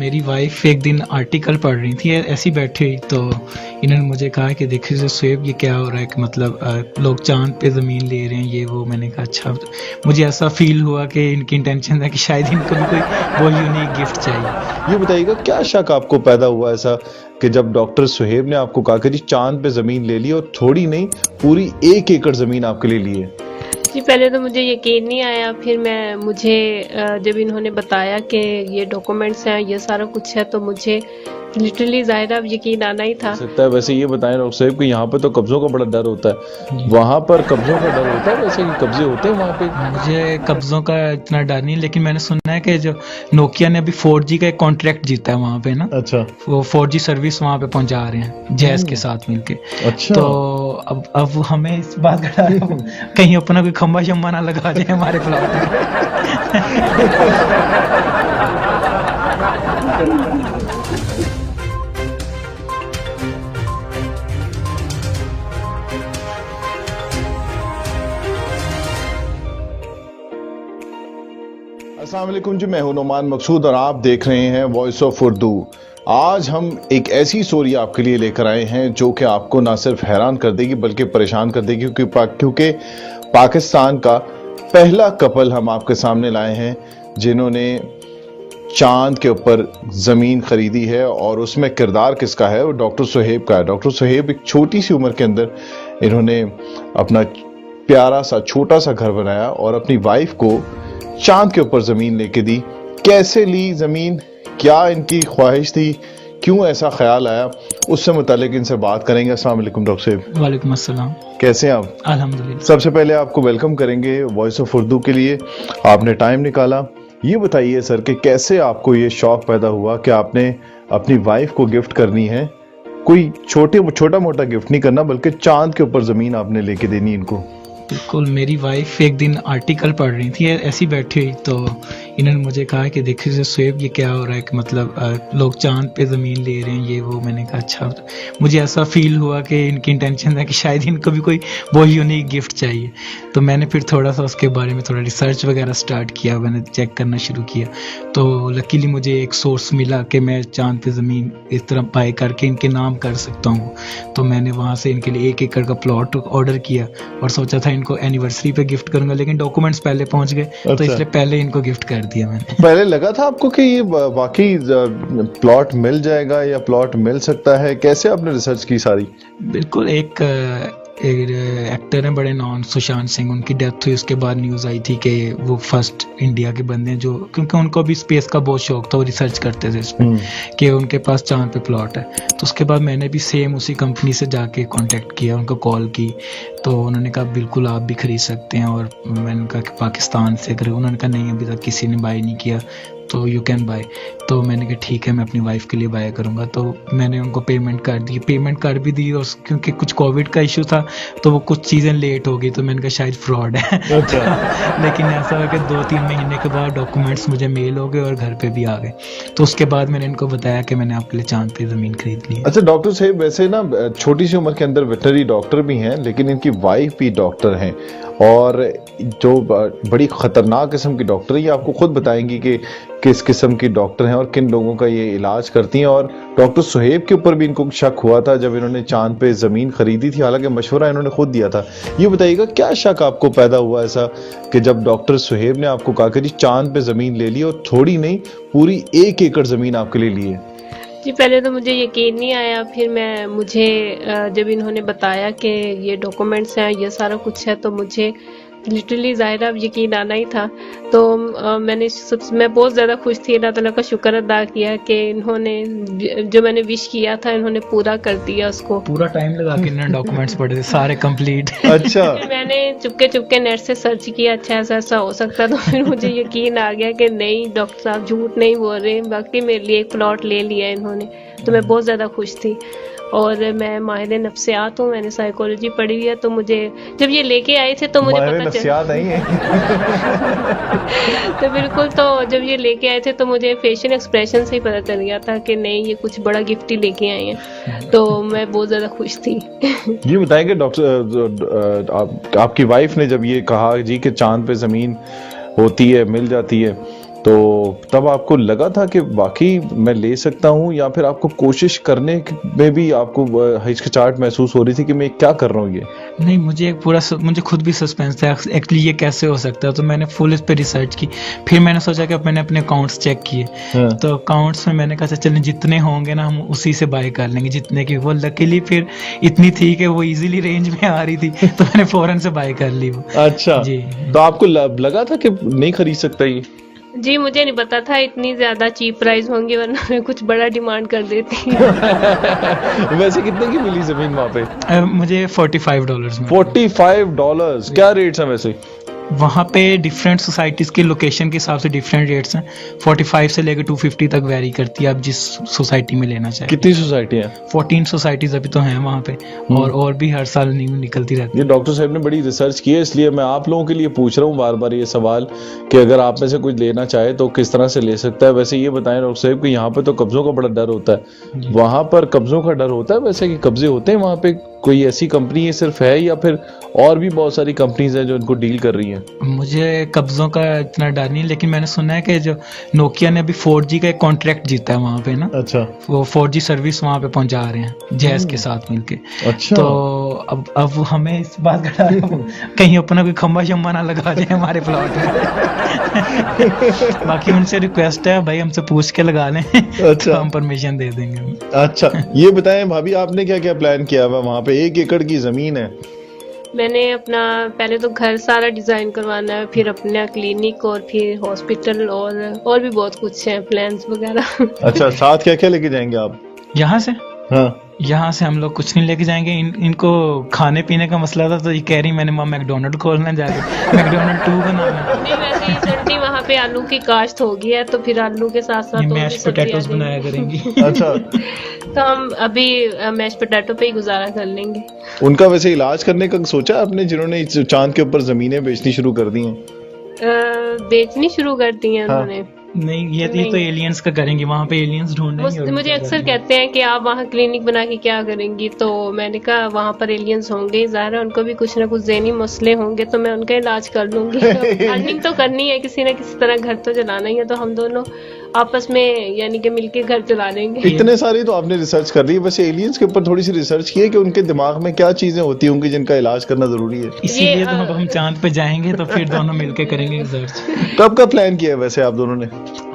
मेरी वाइफ एक दिन आर्टिकल पढ़ रही थी ऐसी बैठी हुई, तो इन्होंने मुझे कहा कि देखिए शोएब ये क्या हो रहा है कि मतलब लोग चांद पे ज़मीन ले रहे हैं ये वो। मैंने कहा अच्छा। मुझे ऐसा फील हुआ कि इनकी इंटेंशन है कि शायद इनको भी कोई वो यूनिक गिफ्ट चाहिए। ये बताइएगा क्या शक आपको पैदा हुआ ऐसा कि जब डॉक्टर सुहेब ने आपको कहा कि जी चांद पे जमीन ले ली और थोड़ी नहीं पूरी 1 एकड़ जमीन आपके लिए ली है? जी, पहले तो मुझे यकीन नहीं आया, फिर मुझे जब इन्होंने बताया कि ये डॉक्यूमेंट्स हैं, ये सारा कुछ है, तो मुझे लिटरली ज़ाहिर अब यकीन आना ही था। सकता है। वैसे ये बताएं डॉक्टर साहब कि यहाँ पे तो कब्जों का बड़ा डर होता है, वहाँ पर कब्जों का डर होता है? वैसे कब्जे होते हैं वहाँ पे? मुझे कब्जों का इतना डर नहीं, लेकिन मैंने सुना है कि जो नोकिया ने अभी 4G का एक कॉन्ट्रैक्ट जीता है वहाँ पे ना, अच्छा, वो 4G सर्विस वहाँ पे पहुँचा रहे हैं जैस के साथ मिलके। अच्छा। तो अब हमें इस बात का डर है कहीं अपना कोई खम्बा शम्बा ना लगा जाए हमारे प्लॉट अस्सलाम वालेकुम जी, मैं हूं नोमान मकसूद और आप देख रहे हैं वॉइस ऑफ उर्दू। आज हम एक ऐसी स्टोरी आपके लिए लेकर आए हैं जो कि आपको ना सिर्फ हैरान कर देगी बल्कि परेशान कर देगी, क्योंकि पाकिस्तान का पहला कपल हम आपके सामने लाए हैं जिन्होंने चांद के ऊपर जमीन खरीदी है, और उसमें किरदार किसका है? वो डॉक्टर सुहेब का है। डॉक्टर सुहेब एक छोटी सी उम्र के अंदर इन्होंने अपना प्यारा सा छोटा सा घर बनाया और अपनी वाइफ को चांद के ऊपर जमीन लेके दी। कैसे ली जमीन, क्या इनकी ख्वाहिश थी, क्यों ऐसा ख्याल आया, उससे मुतालिक इनसे बात करेंगे। अस्सलाम वालेकुम डॉक्टर साहब। वालेकुम अस्सलाम। कैसे हैं आप? अल्हम्दुलिल्लाह। सबसे पहले आपको वेलकम करेंगे वॉइस ऑफ उर्दू के लिए, आपने टाइम निकाला। ये बताइए सर कि कैसे आपको ये शौक पैदा हुआ कि आपने अपनी वाइफ को गिफ्ट करनी है, कोई छोटा मोटा गिफ्ट नहीं करना बल्कि चांद के ऊपर जमीन आपने लेके देनी इनको? बिल्कुल, मेरी वाइफ एक दिन आर्टिकल पढ़ रही थी ऐसी बैठी हुई, तो इन्होंने मुझे कहा कि देखिए शोएब ये क्या हो रहा है कि मतलब लोग चांद पे ज़मीन ले रहे हैं ये वो। मैंने कहा अच्छा। मुझे ऐसा फील हुआ कि इनकी इंटेंशन है कि शायद इनको भी कोई वो यूनिक गिफ्ट चाहिए। तो मैंने फिर थोड़ा सा उसके बारे में थोड़ा रिसर्च वगैरह स्टार्ट किया, मैंने चेक करना शुरू किया। तो लकीली मुझे एक सोर्स मिला कि मैं चांद पे ज़मीन इस तरह बाय करके इनके नाम कर सकता हूँ। तो मैंने वहाँ से इनके लिए 1 एकड़ का प्लॉट ऑर्डर किया और सोचा था इनको एनिवर्सरी पे गिफ्ट करूंगा, लेकिन डॉक्यूमेंट्स पहले पहुंच गए। अच्छा। तो इसलिए पहले इनको गिफ्ट कर दिया मैंने। पहले लगा था आपको कि ये वाकई प्लॉट मिल जाएगा या प्लॉट मिल सकता है? कैसे आपने रिसर्च की सारी? बिल्कुल, एक एक्टर हैं बड़े नॉन, सुशांत सिंह, उनकी डेथ हुई। उसके बाद न्यूज़ आई थी कि वो फर्स्ट इंडिया के बंदे हैं जो, क्योंकि उनको भी स्पेस का बहुत शौक था, वो रिसर्च करते थे इस पर कि उनके पास चांद पे प्लॉट है। तो उसके बाद मैंने भी सेम उसी कंपनी से जाके कांटेक्ट किया, उनको कॉल की, तो उन्होंने कहा बिल्कुल आप भी खरीद सकते हैं। और मैंने कहा कि पाकिस्तान से अगर, उन्होंने कहा नहीं अभी तक किसी ने बाय नहीं किया तो यू कैन बाय। तो मैंने कहा ठीक है मैं अपनी वाइफ के लिए बाय करूंगा। तो मैंने उनको पेमेंट कर दी, पेमेंट कर भी दी, और क्योंकि कुछ कोविड का इशू था तो वो कुछ चीज़ें लेट हो गई, तो मैंने कहा शायद फ्रॉड है। अच्छा। लेकिन ऐसा हुआ कि 2-3 महीने के बाद डॉक्यूमेंट्स मुझे मेल हो गए और घर पे भी आ गए। तो उसके बाद मैंने इनको बताया कि मैंने आपके लिए चांद पे ज़मीन खरीद ली है। अच्छा डॉक्टर साहब, वैसे ना छोटी सी उम्र के अंदर वेटनरी डॉक्टर भी हैं, लेकिन इनकी वाइफ भी डॉक्टर हैं, और जो बड़ी खतरनाक किस्म की डॉक्टर है, ये आपको खुद बताएंगी कि किस किस्म की डॉक्टर हैं और किन लोगों का ये इलाज करती हैं। और डॉक्टर सुहेब के ऊपर भी इनको शक हुआ था जब इन्होंने चांद पे जमीन खरीदी थी, हालांकि मशवरा इन्होंने खुद दिया था। ये बताइएगा क्या शक आपको पैदा हुआ ऐसा कि जब डॉक्टर सुहेब ने आपको कहा कि जी चांद पे जमीन ले ली और थोड़ी नहीं पूरी 1 एकड़ जमीन आपके लिए ली है? जी, पहले तो मुझे यकीन नहीं आया, फिर मुझे जब इन्होंने बताया कि ये डॉक्यूमेंट्स हैं, ये सारा कुछ है, तो मुझे लिटरली ज़ाहिर अब यकीन आना ही था। तो मैं बहुत ज़्यादा खुश थी, अल्लाह ताला का शुक्र अदा किया कि इन्होंने जो मैंने विश किया था इन्होंने पूरा कर दिया उसको। पूरा टाइम लगा के इन्होंने डॉक्यूमेंट्स पढ़े थे सारे कंप्लीट। अच्छा। मैंने चुपके नेट से सर्च किया, अच्छा ऐसा हो सकता, तो फिर मुझे यकीन आ गया कि नहीं डॉक्टर साहब झूठ नहीं बोल रहे, बाकी मेरे लिए एक प्लॉट ले लिया इन्होंने। तो मैं बहुत ज़्यादा खुश थी। और मैं माहिर नफ्सियात हूँ, मैंने साइकोलॉजी पढ़ी हुई है, तो मुझे जब ये लेके आए थे तो मुझे पता चला नहीं है। तो बिल्कुल, तो जब ये लेके आए थे तो मुझे फेशियल एक्सप्रेशन से ही पता चल गया था कि नहीं ये कुछ बड़ा गिफ्ट ही लेके आए हैं। तो मैं बहुत ज़्यादा खुश थी। ये बताएंगे डॉक्टर, आपकी वाइफ ने जब ये कहा जी कि चांद पे ज़मीन होती है, मिल जाती है, तो तब आपको लगा था कि वाकई मैं ले सकता हूँ, या फिर आपको कोशिश करने में भी आपको हिचकिचाहट महसूस हो रही थी कि मैं क्या कर रहा हूँ ये? नहीं, मुझे खुद भी सस्पेंस था एक्चुअली ये कैसे हो सकता है, तो मैंने फुल इस पे रिसर्च की। फिर मैंने सोचा कि अब मैंने अपने अकाउंट्स चेक किए, हाँ। तो अकाउंट्स में मैंने कहा चलो जितने होंगे ना हम उसी से बाय कर लेंगे, जितने की वो लकीली फिर इतनी थी कि वो इजीली रेंज में आ रही थी, तो मैंने फौरन से बाय कर ली वो। अच्छा जी। तो आपको लगा था कि नहीं खरीद सकता ये? जी मुझे नहीं पता था इतनी ज्यादा चीप प्राइस होंगी, वरना मैं कुछ बड़ा डिमांड कर देती। वैसे कितने की मिली जमीन वहाँ पे? मुझे $45 में। $45 क्या रेट्स हैं वैसे? वहाँ पे डिफरेंट सोसाइटीज की लोकेशन के हिसाब से डिफरेंट रेट्स हैं। 45 से लेकर 250 तक वेरी करती है, आप जिस सोसाइटी में लेना चाहें। कितनी सोसाइटी है? 14 सोसाइटीज अभी तो हैं वहाँ पे, और भी हर साल न्यू निकलती रहती ये डॉक्टर साहब ने बड़ी रिसर्च की है, इसलिए मैं आप लोगों के लिए पूछ रहा हूँ बार बार ये सवाल कि अगर आप में से कुछ लेना चाहे तो किस तरह से ले सकता है। वैसे ये बताएं डॉक्टर साहब कि यहाँ पे तो कब्जों का बड़ा डर होता है, वहाँ पर कब्जों का डर होता है वैसे कि कब्जे होते हैं वहाँ पे? कोई ऐसी कंपनी है सिर्फ है, या फिर और भी बहुत सारी कंपनीज हैं जो इनको डील कर रही हैं? मुझे कब्जों का इतना डर नहीं, लेकिन मैंने सुना है कि जो नोकिया ने अभी 4G का एक कॉन्ट्रैक्ट जीता है वहाँ पे ना, अच्छा। वो 4G सर्विस वहाँ पे पहुँचा रहे हैं जैस के साथ मिलके। अच्छा। तो अब हमें इस बात का डर है कहीं अपना कोई खंबा शंबा ना लगा जाए हमारे प्लॉट में। बाकी उनसे रिक्वेस्ट है भाई हमसे पूछ के लगा लें, अच्छा। तो हम परमिशन दे देंगे। अच्छा ये बताएं भाभी, आपने क्या क्या प्लान किया हुआ वहाँ पे? 1 एकड़ की जमीन है। मैंने अपना पहले तो घर सारा डिजाइन करवाना है, फिर अपना क्लिनिक और फिर हॉस्पिटल और भी बहुत कुछ है प्लान्स वगैरह। अच्छा साथ क्या क्या लेके जाएंगे आप यहाँ से? हाँ। यहाँ से हम लोग कुछ नहीं लेके जाएंगे। इनको खाने पीने का मसला था, तो ये कह रही मैंने वहाँ मैकडोनल्ड खोलना जाके, मैकडोनल्ड 2 बनाना है। नहीं वैसे रिसेंटली वहाँ पे आलू की काश्त हो गई है, तो फिर आलू के साथ साथ ये और भी मैश सब्जियां पोटैटोस लेंगे। बनाया करेंगी। अच्छा तो हम अभी मैश पोटैटो पे ही गुजारा कर लेंगे। उनका वैसे इलाज करने का सोचा आपने, जिन्होंने इस चांद के ऊपर जमीनें बेचनी शुरू कर दी हैं? बेचनी शुरू कर दी है हाँ। उन्होंने। नहीं ये तो एलियंस का करेंगी, वहाँ पे एलियंस ढूंढेंगे। मुझे अक्सर कहते हैं कि आप वहाँ क्लिनिक बना के क्या करेंगी, तो मैंने कहा वहाँ पर एलियंस होंगे, ज़ाहिर है उनको भी कुछ ना कुछ ज़हनी मसले होंगे, तो मैं उनका इलाज कर लूंगी। अर्निंग तो करनी है, किसी ना किसी तरह घर तो चलाना ही है, तो हम दोनों आपस में यानी कि मिलके घर चला लेंगे। इतने सारी तो आपने रिसर्च कर ली है, वैसे एलियंस के ऊपर थोड़ी सी रिसर्च की है कि उनके दिमाग में क्या चीजें होती होंगी जिनका इलाज करना जरूरी है? इसीलिए तो अब हम चांद पे जाएंगे, तो फिर दोनों मिलके करेंगे रिसर्च। कब का प्लान किया है वैसे आप दोनों ने?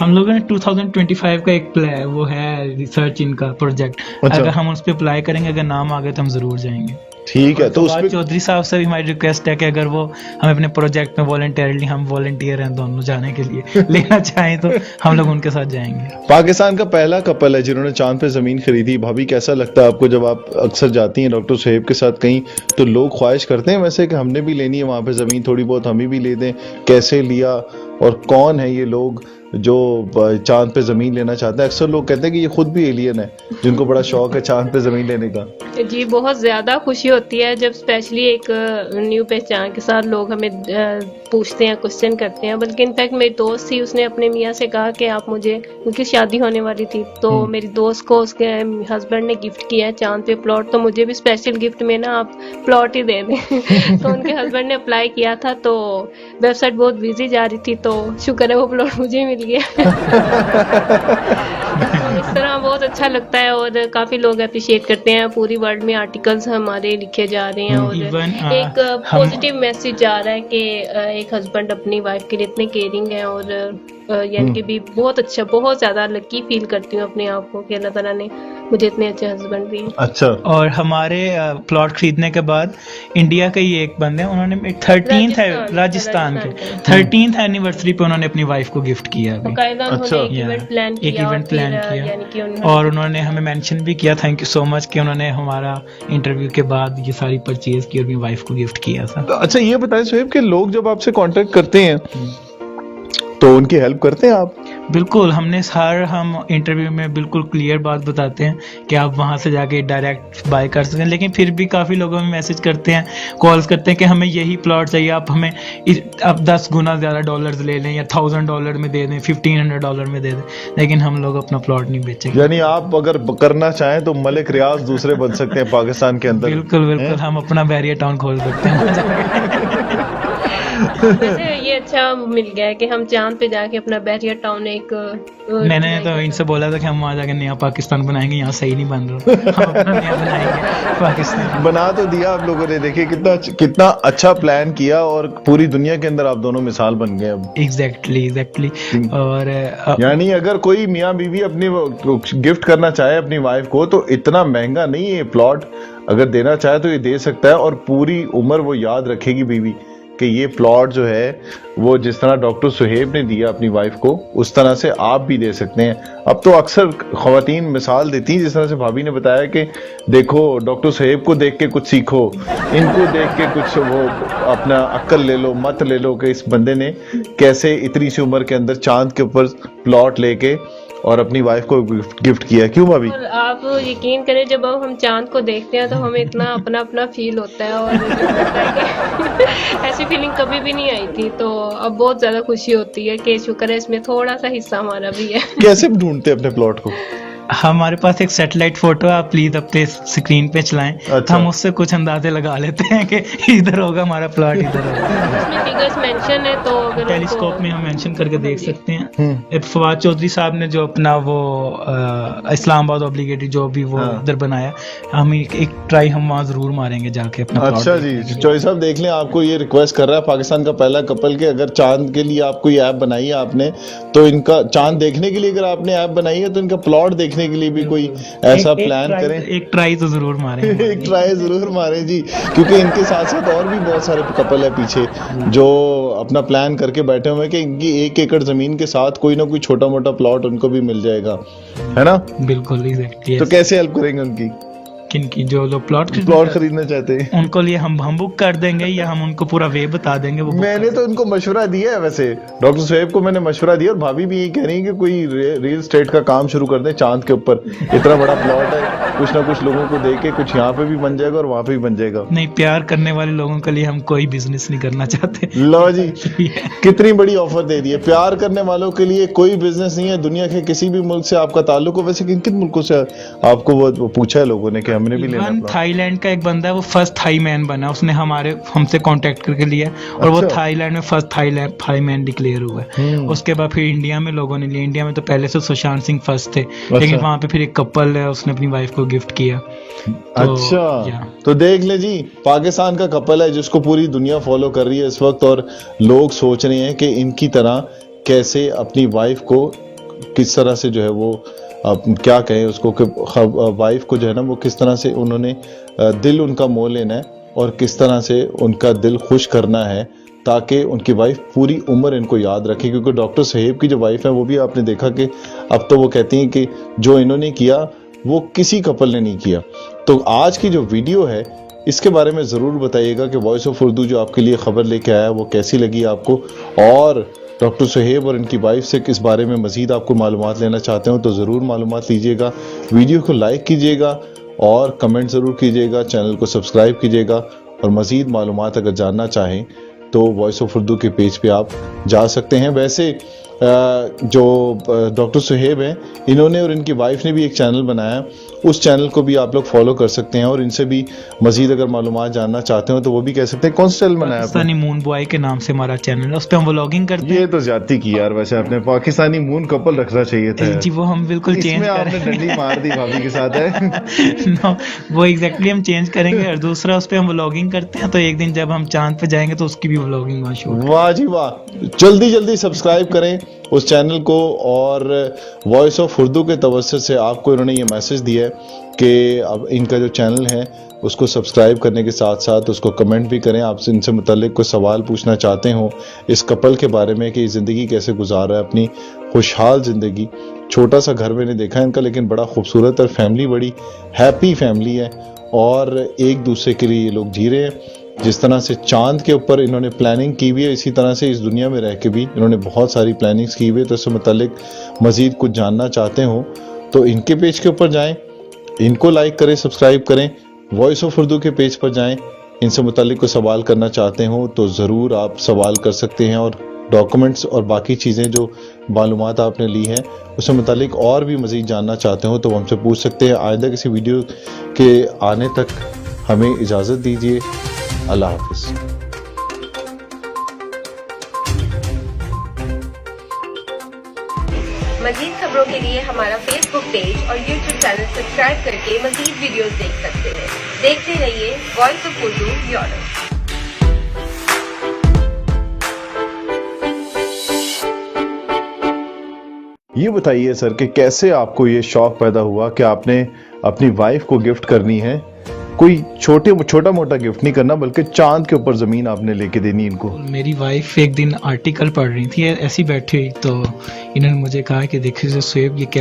हम लोगों ने 2025 का एक प्लान वो है रिसर्च इनका प्रोजेक्ट। अच्छा। अगर हम उस पर अप्लाई करेंगे, अगर नाम आ गए तो हम जरूर जाएंगे। ठीक है, तो फवाद उसमें चौधरी साहब से भी हमारी रिक्वेस्ट है कि अगर वो हमें अपने प्रोजेक्ट में वॉलंटियरली, हम वॉलंटियर हैं दोनों जाने के लिए, लेना चाहें तो हम लोग उनके साथ जाएंगे। पाकिस्तान का पहला कपल है जिन्होंने चांद पे जमीन खरीदी। भाभी कैसा लगता है आपको जब आप अक्सर जाती हैं डॉक्टर सुहेब के साथ कहीं, तो लोग ख्वाहिश करते हैं वैसे कि हमने भी लेनी है वहां पे जमीन, थोड़ी बहुत हमें भी ले दें? कैसे लिया और कौन है ये लोग जो चांद पे जमीन लेना चाहते हैं? अक्सर लोग कहते हैं कि ये खुद भी एलियन है जिनको बड़ा शौक है चांद पे जमीन लेने का। जी बहुत ज्यादा खुशी होती है जब स्पेशली एक न्यू पहचान के साथ लोग हमें पूछते हैं, क्वेश्चन करते हैं। बल्कि इनफैक्ट मेरी दोस्त थी, उसने अपने मियाँ से कहा कि आप मुझे, उनकी शादी होने वाली थी, तो मेरी दोस्त को उसके हस्बैंड ने गिफ्ट किया है चांद पे प्लॉट, तो मुझे भी स्पेशल गिफ्ट में ना आप प्लॉट ही दे दें। तो उनके हस्बैंड ने अप्लाई किया था, तो वेबसाइट बहुत बिजी जा रही थी, तो शुक्र है वो प्लॉट मुझे मिल गया। तो इस तरह बहुत अच्छा लगता है, और काफी लोग अप्रिशिएट करते हैं। पूरी वर्ल्ड में आर्टिकल्स हमारे लिखे जा रहे हैं, और एक पॉजिटिव मैसेज जा रहा है कि एक हस्बैंड अपनी वाइफ के लिए इतने केयरिंग है, और यानी कि भी बहुत अच्छा, बहुत ज्यादा लकी फील करती हूँ अपने आप को कि अल्लाह ताला ने मुझे इतने अच्छे हस्बैंड दिए। अच्छा। और हमारे प्लॉट खरीदने के बाद इंडिया के ही एक बंदे, उन्होंने 13th है राजस्थान के 13th एनिवर्सरी पे उन्होंने अपनी वाइफ को गिफ्ट किया अभी। अच्छा। एक इवेंट प्लान एक किया, इवेंट प्लान यानी कि किया, और उन्होंने हमें मेंशन भी किया, थैंक यू सो मच, कि उन्होंने हमारा इंटरव्यू के बाद ये सारी परचेज की और अपनी वाइफ को गिफ्ट किया था। अच्छा ये बताएं सुहेब कि लोग जब आपसे कांटेक्ट करते हैं तो उनकी हेल्प करते हैं आप? बिल्कुल, हम इंटरव्यू में बिल्कुल क्लियर बात बताते हैं कि आप वहां से जाके डायरेक्ट बाय कर सकते हैं। लेकिन फिर भी काफ़ी लोग हमें मैसेज करते हैं, कॉल्स करते हैं कि हमें यही प्लॉट चाहिए, आप हमें आप 10 गुना ज़्यादा डॉलर्स ले लें, या $1000 में दे दें, $1500 में दे दें, लेकिन हम लोग अपना प्लॉट नहीं बेचेंगे। यानी आप अगर करना चाहें तो मलिक रियाज दूसरे बन सकते हैं पाकिस्तान के अंदर? बिल्कुल बिल्कुल, हम अपना बैरियर टाउन खोल सकते हैं। वैसे ये अच्छा मिल गया है कि हम चांद पे जाके अपना बैरियर टाउन एक मैंने तो इनसे बोला था कि हम वहाँ जाके नया पाकिस्तान बनाएंगे, यहाँ सही नहीं बन रहा, हम अपना नया बनाएंगे पाकिस्तान। बना तो दिया आप लोगों ने, देखिए कितना अच्छा प्लान किया और पूरी दुनिया के अंदर आप दोनों मिसाल बन गए अब। एग्जैक्टली। और यानी अगर कोई मियाँ बीवी अपनी गिफ्ट करना चाहे अपनी वाइफ को तो इतना महंगा नहीं है प्लॉट, अगर देना चाहे तो ये दे सकता है और पूरी उम्र वो याद रखेगी बीवी कि ये प्लॉट जो है वो जिस तरह डॉक्टर सुहेब ने दिया अपनी वाइफ को उस तरह से आप भी दे सकते हैं। अब तो अक्सर ख्वातीन मिसाल देती हैं, जिस तरह से भाभी ने बताया कि देखो डॉक्टर सुहेब को देख के कुछ सीखो, इनको देख के कुछ वो अपना अक्ल ले लो, मत ले लो कि इस बंदे ने कैसे इतनी सी उम्र के अंदर चांद के ऊपर प्लॉट लेके और अपनी वाइफ को गिफ्ट किया। क्यों भाभी? और आप यकीन करें जब अब हम चांद को देखते हैं तो हमें इतना अपना अपना फील होता है और लगता है कि ऐसी फीलिंग कभी भी नहीं आई थी। तो अब बहुत ज्यादा खुशी होती है कि शुक्र है इसमें थोड़ा सा हिस्सा हमारा भी है। कैसे ढूंढते अपने प्लॉट को? हमारे पास एक सैटेलाइट फोटो है, आप प्लीज अपने स्क्रीन पे चलाएं। अच्छा। हम उससे कुछ अंदाजे लगा लेते हैं कि इधर होगा हमारा प्लॉट, इधर होगा। उसमें फिगर्स मेंशन है तो अगर टेलीस्कोप में हम मेंशन करके देख सकते हैं। फवाद चौधरी साहब ने जो अपना वो इस्लामाबाद ऑब्लिगेटरी जो भी वो उधर बनाया, हम एक ट्राई हम वहाँ जरूर मारेंगे जाके अपना प्लॉट। अच्छा जी, चौधरी साहब देख लें, आपको ये रिक्वेस्ट कर रहा है पाकिस्तान का पहला कपल के अगर चांद के लिए आप कोई ऐप बनाई है आपने तो इनका चांद देखने के लिए अगर आपने ऐप बनाई है तो इनका प्लॉट देखने के लिए भी कोई ऐसा प्लान करें। एक ट्राई तो जरूर मारें। एक ट्राई जरूर मारें जी, क्योंकि इनके साथ साथ और भी बहुत सारे कपल है पीछे जो अपना प्लान करके बैठे हुए हैं कि इनकी 1 एकड़ जमीन के साथ कोई ना कोई छोटा मोटा प्लॉट उनको भी मिल जाएगा, है ना? बिल्कुल एग्जैक्टली। तो कैसे हेल्प करेंगे उनकी? किनकी? जो लोग प्लॉट खरीदना चाहते हैं उनको लिए हम बुक कर देंगे या हम उनको पूरा वे बता देंगे। वो मैंने तो उनको मशवरा दिया है, वैसे डॉक्टर सुहेब को मैंने मशवरा दिया और भाभी भी यही कह रही है कि कोई रियल एस्टेट का काम शुरू कर दें चांद के ऊपर। इतना बड़ा प्लॉट है, कुछ ना कुछ लोगों को दे के कुछ यहाँ पे भी बन जाएगा और वहाँ पे भी बन जाएगा। नहीं, प्यार करने वाले लोगों के लिए हम कोई बिजनेस नहीं करना चाहते। लो जी, कितनी बड़ी ऑफर दे दी है। प्यार करने वालों के लिए कोई बिजनेस नहीं है, दुनिया के किसी भी मुल्क से आपका ताल्लुक हो। वैसे किन किन मुल्कों से आपको वो पूछा है लोगों ने कि हमने भी लेना है? थाईलैंड का एक बंदा है, वो फर्स्ट थाई मैन बना, उसने हमसे कांटेक्ट करके लिया और वो थाईलैंड में फर्स्ट थाई मैन डिक्लेयर हुआ है। उसके बाद फिर इंडिया में लोगों ने लिया। इंडिया में तो पहले से सुशांत सिंह फर्स्ट थे, लेकिन वहां पे फिर एक कपल है, उसने अपनी वाइफ को गिफ्ट किया। अच्छा, तो देख ले जी, पाकिस्तान का कपल है जिसको पूरी दुनिया फॉलो कर रही है इस वक्त और लोग सोच रहे हैं कि इनकी तरह कैसे अपनी वाइफ को किस तरह से जो है वो क्या कहें उसको कि वाइफ को जो है ना वो किस तरह से उन्होंने दिल उनका मोह लेना है और किस तरह से उनका दिल खुश करना है ताकि उनकी वाइफ पूरी उम्र इनको याद रखे। क्योंकि डॉक्टर सुहेब की जो वाइफ है वो भी आपने देखा कि अब तो वो कहती हैं कि जो इन्होंने किया वो किसी कपल ने नहीं किया। तो आज की जो वीडियो है इसके बारे में ज़रूर बताइएगा कि वॉइस ऑफ उर्दू जो आपके लिए खबर लेके आया वो कैसी लगी आपको, और डॉक्टर सुहेब और इनकी वाइफ से किस बारे में मज़ीद आपको मालूमात लेना चाहते हो तो ज़रूर मालूमात लीजिएगा। वीडियो को लाइक कीजिएगा और कमेंट ज़रूर कीजिएगा, चैनल को सब्सक्राइब कीजिएगा और मज़ीद मालूमात अगर जानना चाहें तो वॉइस ऑफ उर्दू के पेज पे आप जा सकते हैं। वैसे जो डॉक्टर सुहेब हैं इन्होंने और इनकी वाइफ ने भी एक चैनल बनाया, उस चैनल को भी आप लोग फॉलो कर सकते हैं और इनसे भी मजीद अगर मालूमात जानना चाहते हो तो वो भी कह सकते हैं। कौन सा चैनल बनाया आपने? पाकिस्तानी मून बॉय के नाम से हमारा चैनल है, उस पे हम व्लॉगिंग करते हैं। ये तो ज्यादती की यार, वैसे आपने पाकिस्तानी मून कपल रखना चाहिए था जी, वो हम बिल्कुल चेंज करें। आपने डंडी मार दी भाभी के साथ है। नो, वो एग्जैक्टली हम चेंज करेंगे। और दूसरा उस पे हम व्लॉगिंग करते हैं, तो एक दिन जब हम चांद पे जाएंगे तो उसकी भी व्लॉगिंग वहाँ शूट। वाह जी वाह, जल्दी जल्दी सब्सक्राइब करें उस चैनल को। और वॉइस ऑफ उर्दू के तवज्जुह से आपको इन्होंने ये मैसेज दिया है कि अब इनका जो चैनल है उसको सब्सक्राइब करने के साथ साथ उसको कमेंट भी करें। आपसे इनसे मुताल्लिक कोई सवाल पूछना चाहते हो इस कपल के बारे में कि ज़िंदगी कैसे गुजार रहा है अपनी खुशहाल ज़िंदगी। छोटा सा घर मैंने देखा है इनका, लेकिन बड़ा खूबसूरत और फैमिली बड़ी हैप्पी फैमिली है और एक दूसरे के लिए ये लोग जी रहे हैं। जिस तरह से चांद के ऊपर इन्होंने प्लानिंग की हुई है, इसी तरह से इस दुनिया में रह के भी इन्होंने बहुत सारी प्लानिंग्स की हुई है। तो इससे मुताल्लिक मज़ीद कुछ जानना चाहते हो तो इनके पेज के ऊपर जाएं, इनको लाइक करें, सब्सक्राइब करें। वॉइस ऑफ उर्दू के पेज पर जाएं, इनसे मुताल्लिक कोई सवाल करना चाहते हो तो ज़रूर आप सवाल कर सकते हैं। और डॉक्यूमेंट्स और बाकी चीज़ें जो मालूमात आपने ली हैं उससे मुताल्लिक और भी मज़ीद जानना चाहते हो तो हमसे पूछ सकते हैं। आइंदा किसी वीडियो के आने तक हमें इजाज़त दीजिए। अल्लाह हाफ़िज़। के लिए हमारा फेसबुक पेज और यूट्यूब चैनल सब्सक्राइब करके मजीद वीडियोस देख सकते हैं। देखते रहिए वॉइस ऑफ उर्दू यूरोप। ये बताइए सर कि कैसे आपको ये शौक पैदा हुआ कि आपने अपनी वाइफ को गिफ्ट करनी है, कोई छोटा मोटा गिफ्ट नहीं करना बल्कि चांद के ऊपर जमीन आपने लेके देनी इनको। मेरी वाइफ एक दिन आर्टिकल पढ़ रही थी ऐसी बैठी हुई, तो इन्होंने मुझे कहा कि देखिए शोएब ये क्या